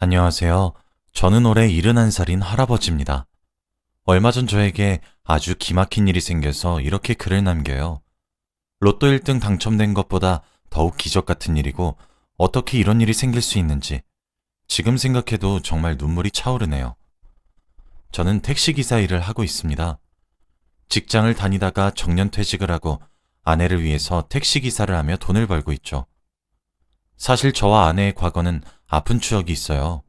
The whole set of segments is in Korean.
안녕하세요. 저는 올해 71살인 할아버지입니다. 얼마 전 저에게 아주 기막힌 일이 생겨서 이렇게 글을 남겨요. 로또 1등 당첨된 것보다 더욱 기적 같은 일이고 어떻게 이런 일이 생길 수 있는지 지금 생각해도 정말 눈물이 차오르네요. 저는 택시기사 일을 하고 있습니다. 직장을 다니다가 정년퇴직을 하고 아내를 위해서 택시기사를 하며 돈을 벌고 있죠. 사실 저와 아내의 과거는 아픈 추억이 있어요.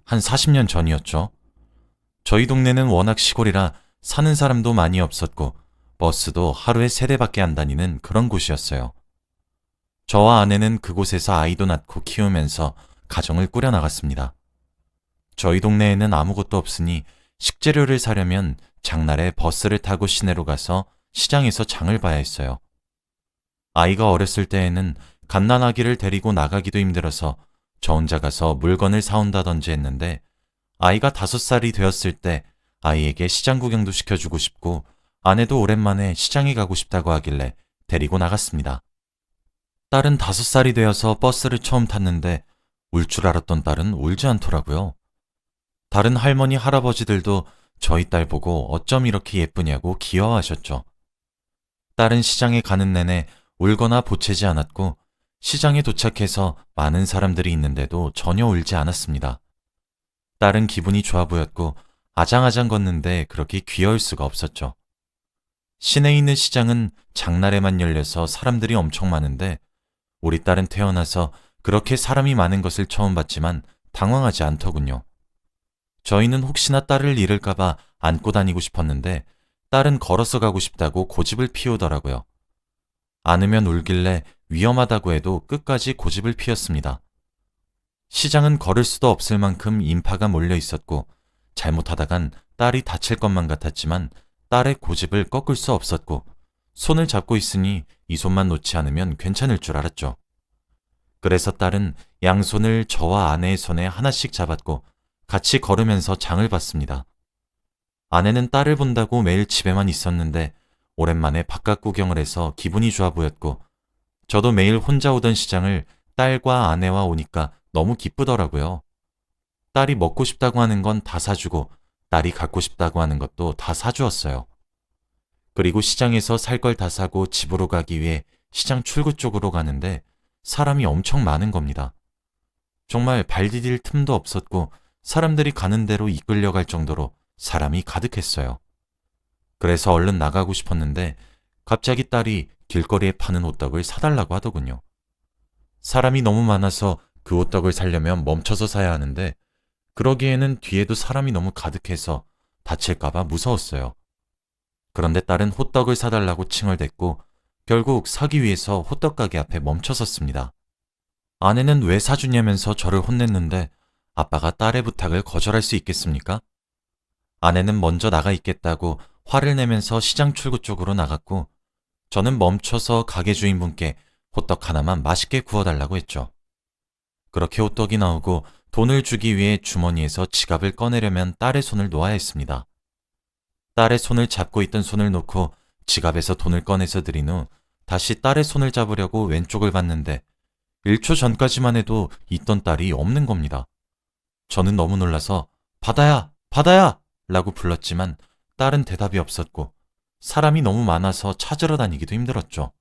한 40년 전이었죠. 저희 동네는 워낙 시골이라 사는 사람도 많이 없었고 버스도 하루에 3대밖에 안 다니는 그런 곳이었어요. 저와 아내는 그곳에서 아이도 낳고 키우면서 가정을 꾸려나갔습니다. 저희 동네에는 아무것도 없으니 식재료를 사려면 장날에 버스를 타고 시내로 가서 시장에서 장을 봐야 했어요. 아이가 어렸을 때에는 갓난아기를 데리고 나가기도 힘들어서 저 혼자 가서 물건을 사온다든지 했는데 아이가 5살이 되었을 때 아이에게 시장 구경도 시켜주고 싶고 아내도 오랜만에 시장에 가고 싶다고 하길래 데리고 나갔습니다. 딸은 5살이 되어서 버스를 처음 탔는데 울 줄 알았던 딸은 울지 않더라고요. 다른 할머니, 할아버지들도 저희 딸 보고 어쩜 이렇게 예쁘냐고 귀여워하셨죠. 딸은 시장에 가는 내내 울거나 보채지 않았고 시장에 도착해서 많은 사람들이 있는데도 전혀 울지 않았습니다. 딸은 기분이 좋아 보였고 아장아장 걷는데 그렇게 귀여울 수가 없었죠. 시내에 있는 시장은 장날에만 열려서 사람들이 엄청 많은데 우리 딸은 태어나서 그렇게 사람이 많은 것을 처음 봤지만 당황하지 않더군요. 저희는 혹시나 딸을 잃을까봐 안고 다니고 싶었는데 딸은 걸어서 가고 싶다고 고집을 피우더라고요. 안으면 울길래 위험하다고 해도 끝까지 고집을 피웠습니다. 시장은 걸을 수도 없을 만큼 인파가 몰려 있었고 잘못하다간 딸이 다칠 것만 같았지만 딸의 고집을 꺾을 수 없었고 손을 잡고 있으니 이 손만 놓지 않으면 괜찮을 줄 알았죠. 그래서 딸은 양손을 저와 아내의 손에 하나씩 잡았고 같이 걸으면서 장을 봤습니다. 아내는 딸을 본다고 매일 집에만 있었는데 오랜만에 바깥 구경을 해서 기분이 좋아 보였고 저도 매일 혼자 오던 시장을 딸과 아내와 오니까 너무 기쁘더라고요. 딸이 먹고 싶다고 하는 건 다 사주고 딸이 갖고 싶다고 하는 것도 다 사주었어요. 그리고 시장에서 살 걸 다 사고 집으로 가기 위해 시장 출구 쪽으로 가는데 사람이 엄청 많은 겁니다. 정말 발 디딜 틈도 없었고 사람들이 가는 대로 이끌려갈 정도로 사람이 가득했어요. 그래서 얼른 나가고 싶었는데 갑자기 딸이 길거리에 파는 호떡을 사달라고 하더군요. 사람이 너무 많아서 그 호떡을 사려면 멈춰서 사야 하는데 그러기에는 뒤에도 사람이 너무 가득해서 다칠까봐 무서웠어요. 그런데 딸은 호떡을 사달라고 칭얼댔고 결국 사기 위해서 호떡 가게 앞에 멈춰섰습니다. 아내는 왜 사주냐면서 저를 혼냈는데 아빠가 딸의 부탁을 거절할 수 있겠습니까? 아내는 먼저 나가 있겠다고 화를 내면서 시장 출구 쪽으로 나갔고 저는 멈춰서 가게 주인분께 호떡 하나만 맛있게 구워달라고 했죠. 그렇게 호떡이 나오고 돈을 주기 위해 주머니에서 지갑을 꺼내려면 딸의 손을 놓아야 했습니다. 딸의 손을 잡고 있던 손을 놓고 지갑에서 돈을 꺼내서 드린 후 다시 딸의 손을 잡으려고 왼쪽을 봤는데 1초 전까지만 해도 있던 딸이 없는 겁니다. 저는 너무 놀라서 바다야! 바다야! 라고 불렀지만 딸은 대답이 없었고 사람이 너무 많아서 찾으러 다니기도 힘들었죠.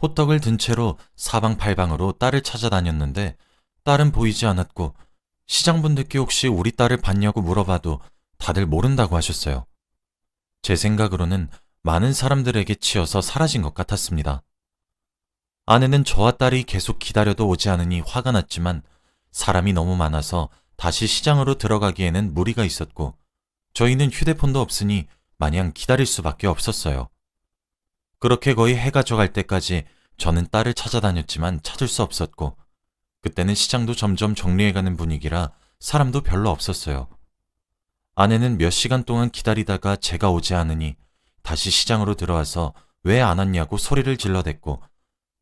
호떡을 든 채로 사방팔방으로 딸을 찾아다녔는데 딸은 보이지 않았고 시장분들께 혹시 우리 딸을 봤냐고 물어봐도 다들 모른다고 하셨어요. 제 생각으로는 많은 사람들에게 치여서 사라진 것 같았습니다. 아내는 저와 딸이 계속 기다려도 오지 않으니 화가 났지만 사람이 너무 많아서 다시 시장으로 들어가기에는 무리가 있었고 저희는 휴대폰도 없으니 마냥 기다릴 수밖에 없었어요. 그렇게 거의 해가 져갈 때까지 저는 딸을 찾아다녔지만 찾을 수 없었고 그때는 시장도 점점 정리해가는 분위기라 사람도 별로 없었어요. 아내는 몇 시간 동안 기다리다가 제가 오지 않으니 다시 시장으로 들어와서 왜 안 왔냐고 소리를 질러댔고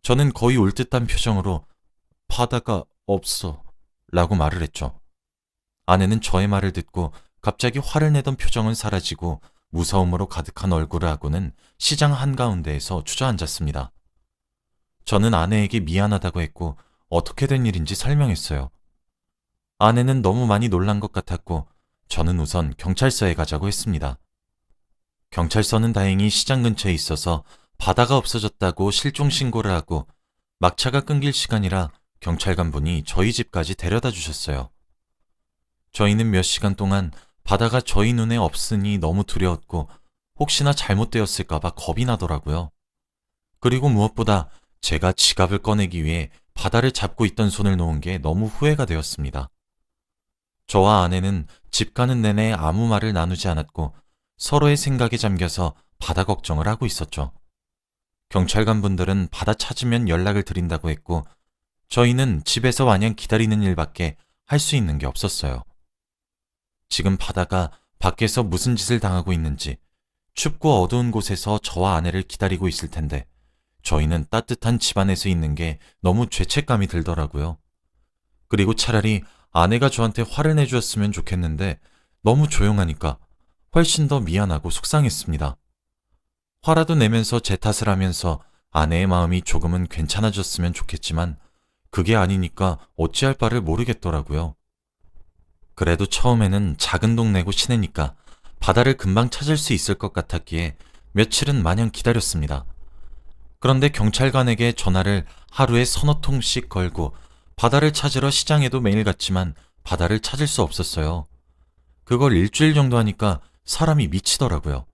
저는 거의 울 듯한 표정으로 바다가 없어 라고 말을 했죠. 아내는 저의 말을 듣고 갑자기 화를 내던 표정은 사라지고 무서움으로 가득한 얼굴을 하고는 시장 한가운데에서 주저앉았습니다. 저는 아내에게 미안하다고 했고 어떻게 된 일인지 설명했어요. 아내는 너무 많이 놀란 것 같았고 저는 우선 경찰서에 가자고 했습니다. 경찰서는 다행히 시장 근처에 있어서 바다가 없어졌다고 실종 신고를 하고 막차가 끊길 시간이라 경찰관 분이 저희 집까지 데려다 주셨어요. 저희는 몇 시간 동안 바다가 저희 눈에 없으니 너무 두려웠고 혹시나 잘못되었을까봐 겁이 나더라고요. 그리고 무엇보다 제가 지갑을 꺼내기 위해 바다를 잡고 있던 손을 놓은 게 너무 후회가 되었습니다. 저와 아내는 집 가는 내내 아무 말을 나누지 않았고 서로의 생각에 잠겨서 바다 걱정을 하고 있었죠. 경찰관 분들은 바다 찾으면 연락을 드린다고 했고 저희는 집에서 마냥 기다리는 일밖에 할 수 있는 게 없었어요. 지금 바다가 밖에서 무슨 짓을 당하고 있는지 춥고 어두운 곳에서 저와 아내를 기다리고 있을 텐데 저희는 따뜻한 집 안에서 있는 게 너무 죄책감이 들더라고요. 그리고 차라리 아내가 저한테 화를 내주었으면 좋겠는데 너무 조용하니까 훨씬 더 미안하고 속상했습니다. 화라도 내면서 제 탓을 하면서 아내의 마음이 조금은 괜찮아졌으면 좋겠지만 그게 아니니까 어찌할 바를 모르겠더라고요. 그래도 처음에는 작은 동네고 시내니까 바다를 금방 찾을 수 있을 것 같았기에 며칠은 마냥 기다렸습니다. 그런데 경찰관에게 전화를 하루에 서너 통씩 걸고 바다를 찾으러 시장에도 매일 갔지만 바다를 찾을 수 없었어요. 그걸 일주일 정도 하니까 사람이 미치더라고요.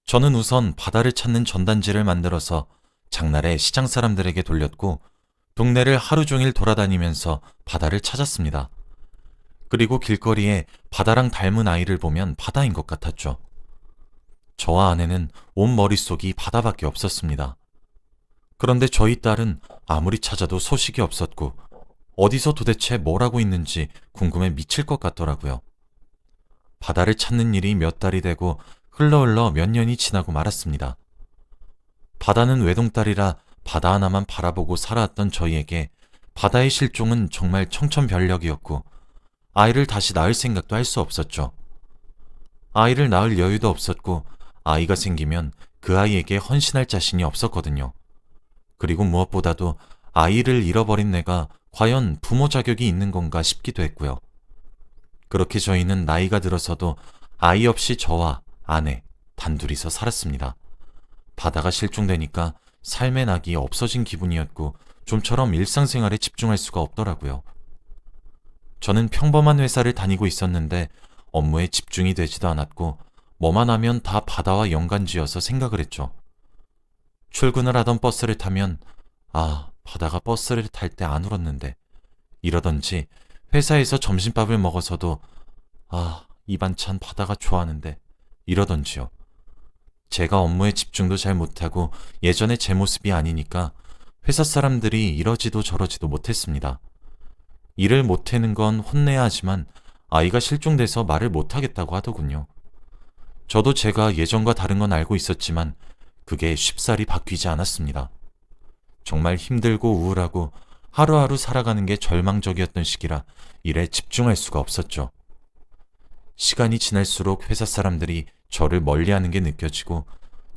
저는 우선 바다를 찾는 전단지를 만들어서 장날에 시장 사람들에게 돌렸고 동네를 하루 종일 돌아다니면서 바다를 찾았습니다. 그리고 길거리에 바다랑 닮은 아이를 보면 바다인 것 같았죠. 저와 아내는 온 머릿속이 바다밖에 없었습니다. 그런데 저희 딸은 아무리 찾아도 소식이 없었고 어디서 도대체 뭘 하고 있는지 궁금해 미칠 것 같더라고요. 바다를 찾는 일이 몇 달이 되고 흘러 몇 년이 지나고 말았습니다. 바다는 외동딸이라 바다 하나만 바라보고 살아왔던 저희에게 바다의 실종은 정말 청천벽력이었고 아이를 다시 낳을 생각도 할 수 없었죠. 아이를 낳을 여유도 없었고 아이가 생기면 그 아이에게 헌신할 자신이 없었거든요. 그리고 무엇보다도 아이를 잃어버린 내가 과연 부모 자격이 있는 건가 싶기도 했고요. 그렇게 저희는 나이가 들어서도 아이 없이 저와 아내 단둘이서 살았습니다. 바다가 실종되니까 삶의 낙이 없어진 기분이었고 좀처럼 일상생활에 집중할 수가 없더라고요. 저는 평범한 회사를 다니고 있었는데 업무에 집중이 되지도 않았고 뭐만 하면 다 바다와 연관지어서 생각을 했죠. 출근을 하던 버스를 타면 바다가 버스를 탈 때 안 울었는데 이러던지 회사에서 점심밥을 먹어서도 이 반찬 바다가 좋아하는데 이러던지요. 제가 업무에 집중도 잘 못하고 예전의 제 모습이 아니니까 회사 사람들이 이러지도 저러지도 못했습니다. 일을 못하는 건 혼내야 하지만 아이가 실종돼서 말을 못하겠다고 하더군요. 저도 제가 예전과 다른 건 알고 있었지만 그게 쉽사리 바뀌지 않았습니다. 정말 힘들고 우울하고 하루하루 살아가는 게 절망적이었던 시기라 일에 집중할 수가 없었죠. 시간이 지날수록 회사 사람들이 저를 멀리하는 게 느껴지고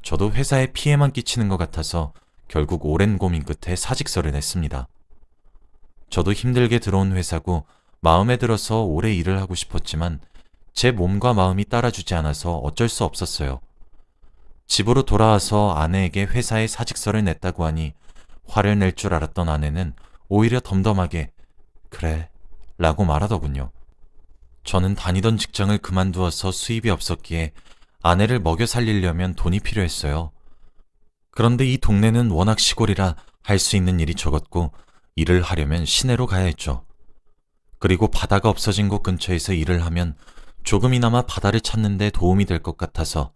저도 회사에 피해만 끼치는 것 같아서 결국 오랜 고민 끝에 사직서를 냈습니다. 저도 힘들게 들어온 회사고 마음에 들어서 오래 일을 하고 싶었지만 제 몸과 마음이 따라주지 않아서 어쩔 수 없었어요. 집으로 돌아와서 아내에게 회사에 사직서를 냈다고 하니 화를 낼 줄 알았던 아내는 오히려 덤덤하게 그래 라고 말하더군요. 저는 다니던 직장을 그만두어서 수입이 없었기에 아내를 먹여 살리려면 돈이 필요했어요. 그런데 이 동네는 워낙 시골이라 할 수 있는 일이 적었고 일을 하려면 시내로 가야 했죠. 그리고 바다가 없어진 곳 근처에서 일을 하면 조금이나마 바다를 찾는 데 도움이 될 것 같아서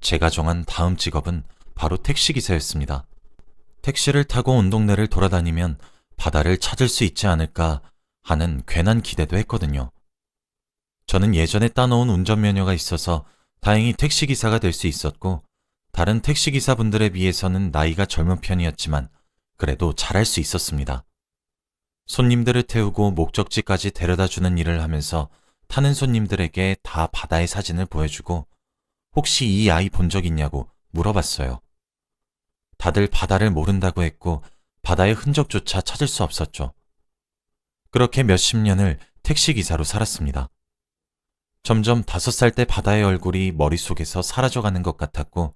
제가 정한 다음 직업은 바로 택시기사였습니다. 택시를 타고 온 동네를 돌아다니면 바다를 찾을 수 있지 않을까 하는 괜한 기대도 했거든요. 저는 예전에 따놓은 운전면허가 있어서 다행히 택시기사가 될 수 있었고 다른 택시기사분들에 비해서는 나이가 젊은 편이었지만 그래도 잘할 수 있었습니다. 손님들을 태우고 목적지까지 데려다주는 일을 하면서 타는 손님들에게 다 바다의 사진을 보여주고 혹시 이 아이 본 적 있냐고 물어봤어요. 다들 바다를 모른다고 했고 바다의 흔적조차 찾을 수 없었죠. 그렇게 몇십 년을 택시기사로 살았습니다. 점점 5살 때 바다의 얼굴이 머릿속에서 사라져가는 것 같았고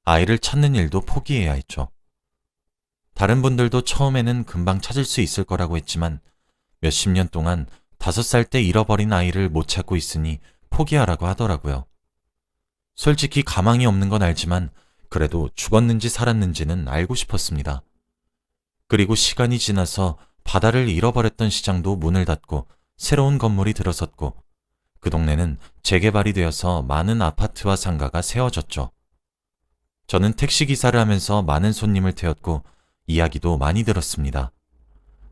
아이를 찾는 일도 포기해야 했죠. 다른 분들도 처음에는 금방 찾을 수 있을 거라고 했지만 몇십 년 동안 5살 때 잃어버린 아이를 못 찾고 있으니 포기하라고 하더라고요. 솔직히 가망이 없는 건 알지만 그래도 죽었는지 살았는지는 알고 싶었습니다. 그리고 시간이 지나서 바다를 잃어버렸던 시장도 문을 닫고 새로운 건물이 들어섰고 그 동네는 재개발이 되어서 많은 아파트와 상가가 세워졌죠. 저는 택시기사를 하면서 많은 손님을 태웠고 이야기도 많이 들었습니다.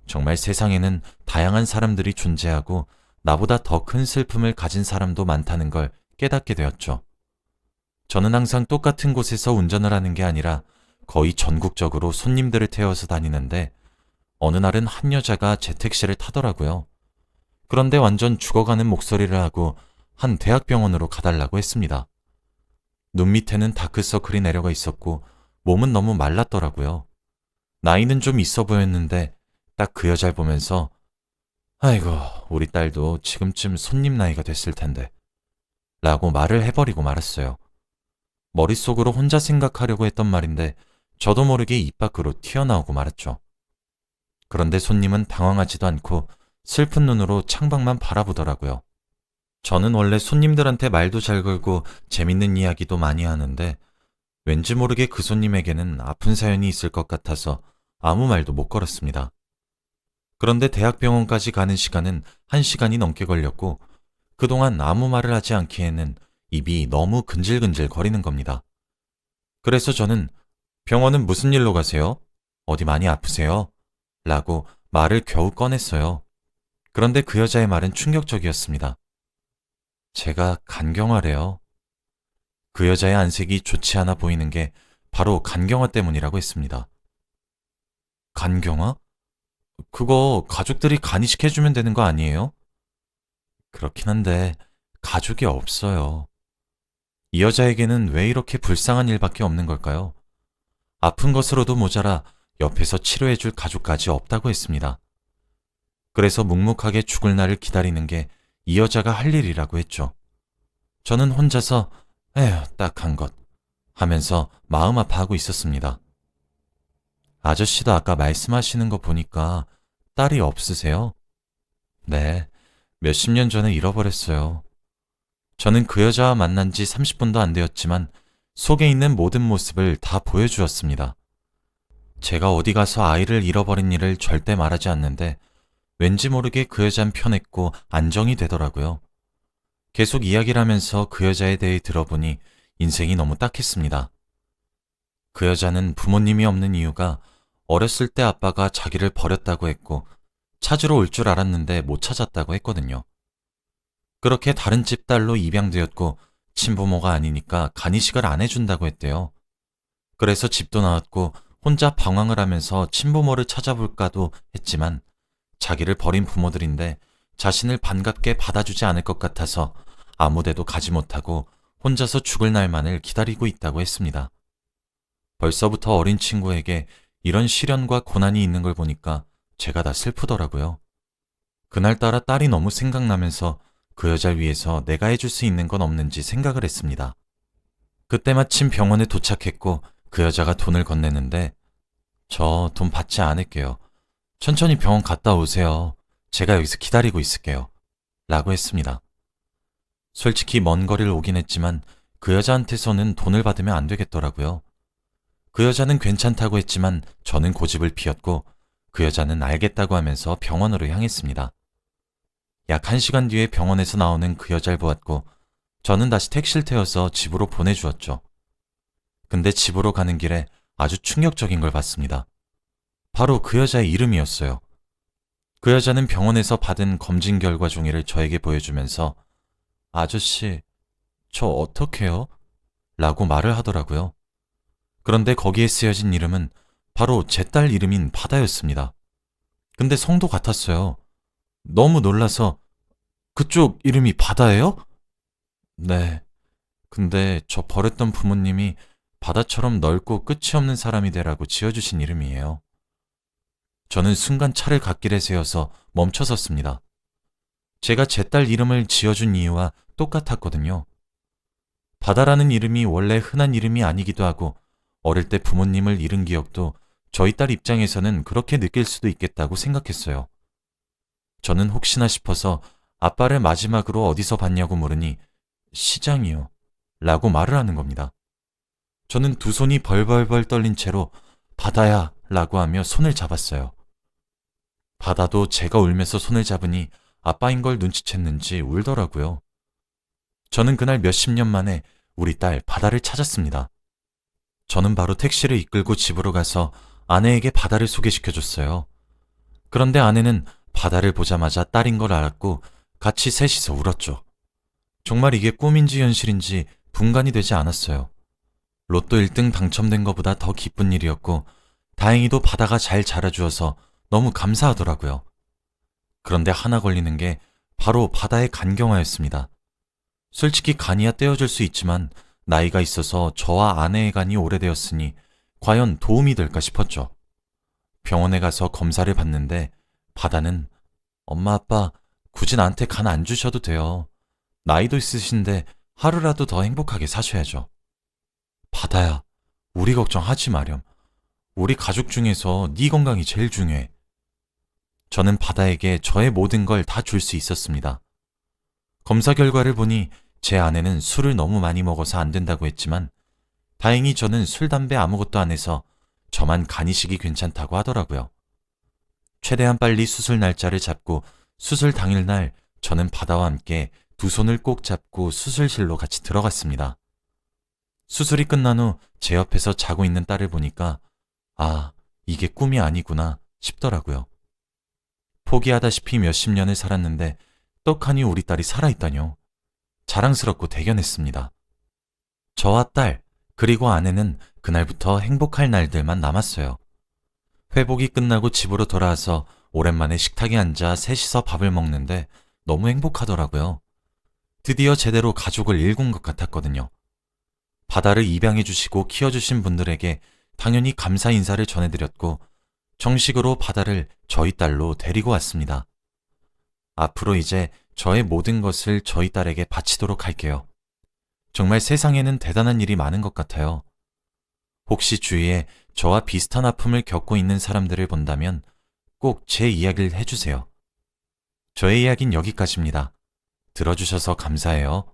정말 세상에는 다양한 사람들이 존재하고 나보다 더 큰 슬픔을 가진 사람도 많다는 걸 깨닫게 되었죠. 저는 항상 똑같은 곳에서 운전을 하는 게 아니라 거의 전국적으로 손님들을 태워서 다니는데 어느 날은 한 여자가 제 택시를 타더라고요. 그런데 완전 죽어가는 목소리를 하고 한 대학병원으로 가달라고 했습니다. 눈 밑에는 다크서클이 내려가 있었고 몸은 너무 말랐더라고요. 나이는 좀 있어 보였는데 딱 그 여자를 보면서 아이고 우리 딸도 지금쯤 손님 나이가 됐을 텐데 라고 말을 해버리고 말았어요. 머릿속으로 혼자 생각하려고 했던 말인데 저도 모르게 입 밖으로 튀어나오고 말았죠. 그런데 손님은 당황하지도 않고 슬픈 눈으로 창밖만 바라보더라고요. 저는 원래 손님들한테 말도 잘 걸고 재밌는 이야기도 많이 하는데 왠지 모르게 그 손님에게는 아픈 사연이 있을 것 같아서 아무 말도 못 걸었습니다. 그런데 대학병원까지 가는 시간은 1시간이 넘게 걸렸고 그동안 아무 말을 하지 않기에는 입이 너무 근질근질 거리는 겁니다. 그래서 저는 병원은 무슨 일로 가세요? 어디 많이 아프세요? 라고 말을 겨우 꺼냈어요. 그런데 그 여자의 말은 충격적이었습니다. 제가 간경화래요. 그 여자의 안색이 좋지 않아 보이는 게 바로 간경화 때문이라고 했습니다. 간경화? 그거 가족들이 간이식해주면 되는 거 아니에요? 그렇긴 한데 가족이 없어요. 이 여자에게는 왜 이렇게 불쌍한 일밖에 없는 걸까요? 아픈 것으로도 모자라 옆에서 치료해줄 가족까지 없다고 했습니다. 그래서 묵묵하게 죽을 날을 기다리는 게 이 여자가 할 일이라고 했죠. 저는 혼자서 에휴 딱한 것 하면서 마음 아파하고 있었습니다. 아저씨도 아까 말씀하시는 거 보니까 딸이 없으세요? 네, 몇십 년 전에 잃어버렸어요. 저는 그 여자와 만난 지 30분도 안 되었지만 속에 있는 모든 모습을 다 보여주었습니다. 제가 어디 가서 아이를 잃어버린 일을 절대 말하지 않는데 왠지 모르게 그 여자는 편했고 안정이 되더라고요. 계속 이야기를 하면서 그 여자에 대해 들어보니 인생이 너무 딱했습니다. 그 여자는 부모님이 없는 이유가 어렸을 때 아빠가 자기를 버렸다고 했고 찾으러 올 줄 알았는데 못 찾았다고 했거든요. 그렇게 다른 집 딸로 입양되었고 친부모가 아니니까 간이식을 안 해준다고 했대요. 그래서 집도 나왔고 혼자 방황을 하면서 친부모를 찾아볼까도 했지만 자기를 버린 부모들인데 자신을 반갑게 받아주지 않을 것 같아서 아무데도 가지 못하고 혼자서 죽을 날만을 기다리고 있다고 했습니다. 벌써부터 어린 친구에게 이런 시련과 고난이 있는 걸 보니까 제가 다 슬프더라고요. 그날따라 딸이 너무 생각나면서 그 여자를 위해서 내가 해줄 수 있는 건 없는지 생각을 했습니다. 그때 마침 병원에 도착했고 그 여자가 돈을 건네는데 저 돈 받지 않을게요. 천천히 병원 갔다 오세요. 제가 여기서 기다리고 있을게요. 라고 했습니다. 솔직히 먼 거리를 오긴 했지만 그 여자한테서는 돈을 받으면 안 되겠더라고요. 그 여자는 괜찮다고 했지만 저는 고집을 피웠고 그 여자는 알겠다고 하면서 병원으로 향했습니다. 약 1시간 뒤에 병원에서 나오는 그 여자를 보았고 저는 다시 택시를 태워서 집으로 보내주었죠. 근데 집으로 가는 길에 아주 충격적인 걸 봤습니다. 바로 그 여자의 이름이었어요. 그 여자는 병원에서 받은 검진 결과 종이를 저에게 보여주면서 아저씨, 저 어떡해요? 라고 말을 하더라고요. 그런데 거기에 쓰여진 이름은 바로 제 딸 이름인 바다였습니다. 근데 성도 같았어요. 너무 놀라서 그쪽 이름이 바다예요? 네. 근데 저 버렸던 부모님이 바다처럼 넓고 끝이 없는 사람이 되라고 지어주신 이름이에요. 저는 순간 차를 갓길에 세워서 멈춰섰습니다. 제가 제 딸 이름을 지어준 이유와 똑같았거든요. 바다라는 이름이 원래 흔한 이름이 아니기도 하고 어릴 때 부모님을 잃은 기억도 저희 딸 입장에서는 그렇게 느낄 수도 있겠다고 생각했어요. 저는 혹시나 싶어서 아빠를 마지막으로 어디서 봤냐고 물으니 시장이요. 라고 말을 하는 겁니다. 저는 두 손이 벌벌벌 떨린 채로 바다야 라고 하며 손을 잡았어요. 바다도 제가 울면서 손을 잡으니 아빠인 걸 눈치챘는지 울더라고요. 저는 그날 몇십 년 만에 우리 딸 바다를 찾았습니다. 저는 바로 택시를 이끌고 집으로 가서 아내에게 바다를 소개시켜줬어요. 그런데 아내는 바다를 보자마자 딸인 걸 알았고 같이 셋이서 울었죠. 정말 이게 꿈인지 현실인지 분간이 되지 않았어요. 로또 1등 당첨된 것보다 더 기쁜 일이었고 다행히도 바다가 잘 자라주어서 너무 감사하더라고요. 그런데 하나 걸리는 게 바로 바다의 간경화였습니다. 솔직히 간이야 떼어줄 수 있지만 나이가 있어서 저와 아내의 간이 오래되었으니 과연 도움이 될까 싶었죠. 병원에 가서 검사를 받는데 바다는 엄마 아빠 굳이 나한테 간 안 주셔도 돼요. 나이도 있으신데 하루라도 더 행복하게 사셔야죠. 바다야, 우리 걱정하지 마렴. 우리 가족 중에서 네 건강이 제일 중요해. 저는 바다에게 저의 모든 걸 다 줄 수 있었습니다. 검사 결과를 보니 제 아내는 술을 너무 많이 먹어서 안 된다고 했지만 다행히 저는 술, 담배 아무것도 안 해서 저만 간이식이 괜찮다고 하더라고요. 최대한 빨리 수술 날짜를 잡고 수술 당일날 저는 바다와 함께 두 손을 꼭 잡고 수술실로 같이 들어갔습니다. 수술이 끝난 후 제 옆에서 자고 있는 딸을 보니까 아, 이게 꿈이 아니구나 싶더라고요. 포기하다시피 몇십 년을 살았는데 떡하니 우리 딸이 살아있다뇨. 자랑스럽고 대견했습니다. 저와 딸, 그리고 아내는 그날부터 행복할 날들만 남았어요. 회복이 끝나고 집으로 돌아와서 오랜만에 식탁에 앉아 셋이서 밥을 먹는데 너무 행복하더라고요. 드디어 제대로 가족을 일군 것 같았거든요. 바다를 입양해주시고 키워주신 분들에게 당연히 감사 인사를 전해드렸고 정식으로 바다를 저희 딸로 데리고 왔습니다. 앞으로 이제 저의 모든 것을 저희 딸에게 바치도록 할게요. 정말 세상에는 대단한 일이 많은 것 같아요. 혹시 주위에 저와 비슷한 아픔을 겪고 있는 사람들을 본다면 꼭 제 이야기를 해주세요. 저의 이야기는 여기까지입니다. 들어주셔서 감사해요.